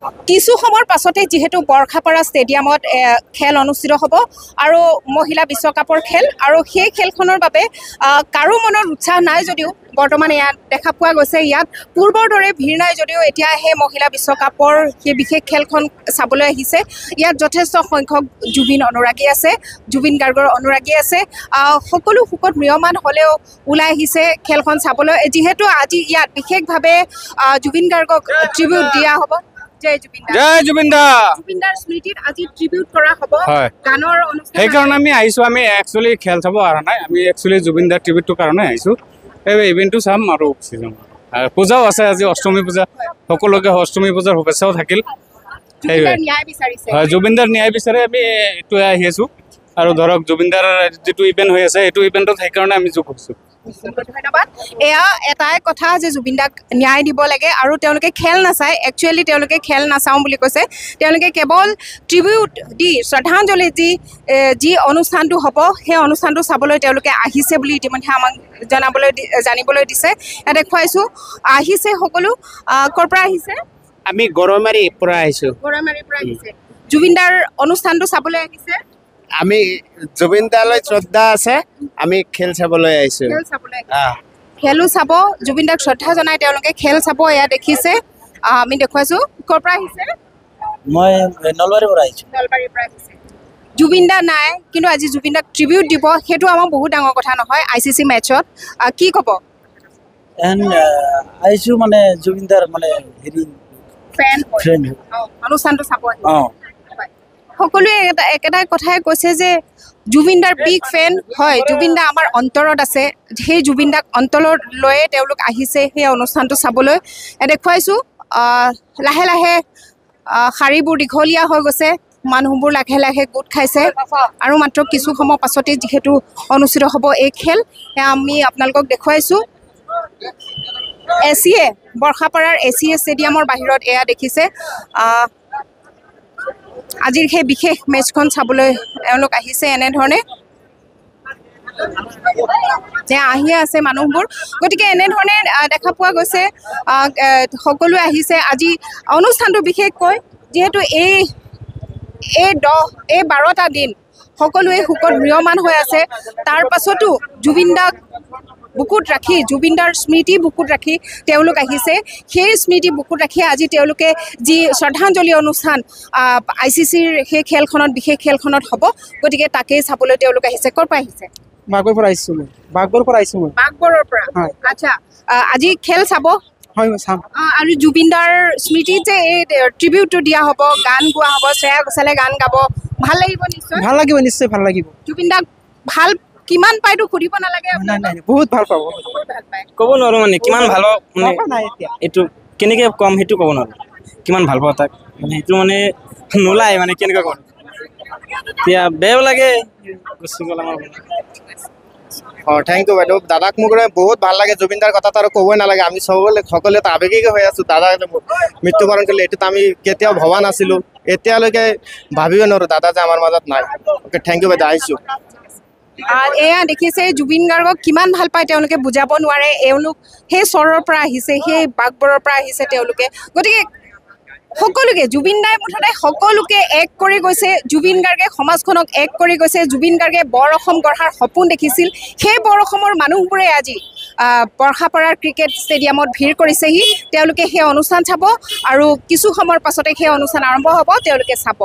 কিছু সময়ৰ পাছতে যেহেতু বৰ্ষাপাৰা ষ্টেডিয়ামত খেল অনুষ্ঠিত হ'ব আৰু মহিলা বিশ্বকাপৰ খেল আৰু সেই খেলখনৰ বাবে কাৰো মনৰ উৎসাহ নাই যদিও বৰ্তমান ইয়াত দেখা পোৱা গৈছে ইয়াত পূৰ্বৰ দৰে ভিৰ নাই যদিও এতিয়া সেই মহিলা বিশ্বকাপৰ সেই বিশেষ খেলখন চাবলৈ আহিছে ইয়াত যথেষ্ট সংখ্যক জুবিন অনুৰাগী আছে জুবিন গাৰ্গৰ অনুৰাগী আছে সকলো সুকত ম্ৰিয়মান হ'লেও ওলাই আহিছে খেলখন চাবলৈ যিহেতু আজি ইয়াত বিশেষভাৱে জুবিন গাৰ্গক ট্ৰিবিউট দিয়া হ'ব জয় জুবিনদা জুবিনদাৰ স্মৃতিত আজি ট্ৰিবিউট কৰা হ'ব গানৰ অনুষ্ঠান সেই কাৰণে আমি আহিছো আমি একচুয়ালি খেল চাব আৰু নাই আমি একচুয়ালি জুবিনদাৰ ট্ৰিবিউটৰ কাৰণে আহিছো এই ইভেন্টটো চাম আৰু পূজাও আছে আজি অষ্টমী পূজা সকলোকে অষ্টমী পূজাৰ শুভেচ্ছাও থাকিল জুবিনদাৰ ন্যায় বিচাৰে আমি এইটো আহি আছো আৰু ধৰক জুবিনদাৰ যেটো ইভেন্ট হৈ আছে এইটো ইভেন্টত সেইকাৰণে আমি যোগ কৰিছো ধন্যবাদ এয়া এটাই কথা যে জুবিনদাক ন্যায় দিব লাগে আৰু তেওঁলোকে খেল নাচায় একচুৱেলি তেওঁলোকে খেল নাচাওঁ বুলি কৈছে তেওঁলোকে কেৱল ট্ৰিবিউট দি শ্ৰদ্ধাঞ্জলি দি যি অনুষ্ঠানটো হ'ব সেই অনুষ্ঠানটো চাবলৈ তেওঁলোকে আহিছে বুলি ইতিমধ্যে আমাক জানিবলৈ দিছে দেখুৱাইছোঁ আহিছে সকলো ক'ৰ পৰা আহিছে আমি গৰমাৰীৰ পৰা আহিছোঁ জুবিনদাৰ অনুষ্ঠানটো চাবলৈ আহিছে আমি জুবিনদালৈ শ্ৰদ্ধা আছে আমি খেল চাবলৈ আহিছোঁ খেলো চাব জুবিনদাক শ্ৰদ্ধা জনাই তেওঁলোকে খেল চাব এয়া দেখিছে আমি দেখুৱাইছোঁ ক'ৰ পৰা আহিছে মই নলবাৰীৰ পৰা আহিছোঁ জুবিনদা নাই কিন্তু আজি জুবিনদাক ট্ৰিবিউট দিব সেইটো আমাৰ বহুত ডাঙৰ কথা নহয় ICC মেটছত কি ক'ব আহিছোঁ মানে জুবিনদাৰ মানে হেৰি ফ্ৰেণ্ড অনুষ্ঠানটো চাব সকলোৱে একেটাই কথাই কৈছে যে জুবিনদাৰ বিগ ফেন হয় জুবিনদা আমাৰ অন্তৰত আছে সেই জুবিনদাক অন্তৰত লৈয়ে তেওঁলোক আহিছে সেই অনুষ্ঠানটো চাবলৈ দেখুৱাইছোঁ লাহে লাহে শাৰীবোৰ দীঘলীয়া হৈ গৈছে মানুহবোৰ লাহে লাহে গোট খাইছে আৰু মাত্ৰ কিছু সময় পাছতে যিহেতু অনুষ্ঠিত হ'ব এই খেল আমি আপোনালোকক দেখুৱাইছোঁ এচিয়ে বৰ্ষাপাৰাৰ এচিয়ে ষ্টেডিয়ামৰ বাহিৰত এয়া দেখিছে আজিৰ সেই বিশেষ মেচখন চাবলৈ এওঁলোক আহিছে এনেধৰণে যে আহিয়ে আছে মানুহবোৰ গতিকে এনেধৰণে দেখা পোৱা গৈছে সকলোৱে আহিছে আজি অনুষ্ঠানটো বিশেষকৈ যিহেতু এই 12টা দিন সকলোৱে সুকত ম্ৰিয়মান হৈ আছে তাৰ পাছতো জুবিনদাক বুকুত ৰাখি জুবিনদাৰ স্মৃতি বুকুত ৰাখি তেওঁলোক আহিছে সেই স্মৃতি বুকুত ৰাখি আজি তেওঁলোকে যি শ্ৰদ্ধাঞ্জলি অনুষ্ঠান ICCৰ সেই খেলখনত বিশেষ খেলখনত হ'ব গতিকে তাকেই চাবলৈ তেওঁলোক আহিছে ক'ৰ পৰা আহিছে বাগবৰ পৰা আহিছোঁ মই বাগবৰৰ পৰা আচ্ছা আজি খেল চাব হয় চাম আৰু জুবিনদাৰ স্মৃতিত যে এই ট্ৰিবিউটটো দিয়া হ'ব গান গোৱা হ'ব শ্ৰেয়া ঘোষালে গান গাব ভাল লাগিব নিশ্চয় ভাল লাগিব জুবিনদাক ভাল কিমান পাইতো সুধিব নালাগে নাই বহুত ভাল পাব ক'ব নোৱাৰো মানে কিমান ভাল মানে এইটো কেনেকৈ কম সেইটো ক'ব নোৱাৰো কিমান ভাল পাওঁ তাক মানে সেইটো মানে নোলায় মানে কেনেকৈ ক'ম এতিয়া বেয়াও লাগে গুচি গ'ল আমাৰ থেংক ইউ বাইদেউ দাদাক মোক বহুত ভাল লাগে জুবিনদাৰ কথাটো আৰু ক'বই নালাগে আমি সকলোৱে আৱেগিক হৈ আছোঁ দাদা মৃত্যুবৰণ কৰিলে এইটোতো আমি কেতিয়াও ভবা নাছিলোঁ এতিয়ালৈকে ভাবিব নোৱাৰোঁ দাদা যে আমাৰ মাজত নাই অ'কে থেংক ইউ বাইদেউ আহিছোঁ এয়া দেখিছে জুবিন গাৰ্গক কিমান ভাল পায় তেওঁলোকে বুজাব নোৱাৰে এওঁলোক সেই চৰৰ পৰা আহিছে সেই বাগবৰৰ পৰা আহিছে তেওঁলোকে গতিকে সকলোকে জুবিনদাই মুঠতে সকলোকে এক কৰি গৈছে জুবিন গাৰ্গে সমাজখনক এক কৰি গৈছে জুবিন গাৰ্গে বৰ অসম গঢ়াৰ সপোন দেখিছিল সেই বৰ অসমৰ মানুহবোৰে আজি বৰ্ষাপাৰাৰ ক্ৰিকেট ষ্টেডিয়ামত ভিৰ কৰিছেহি তেওঁলোকে সেই অনুষ্ঠান চাব আৰু কিছু সময়ৰ পাছতে সেই অনুষ্ঠান আৰম্ভ হ'ব তেওঁলোকে চাব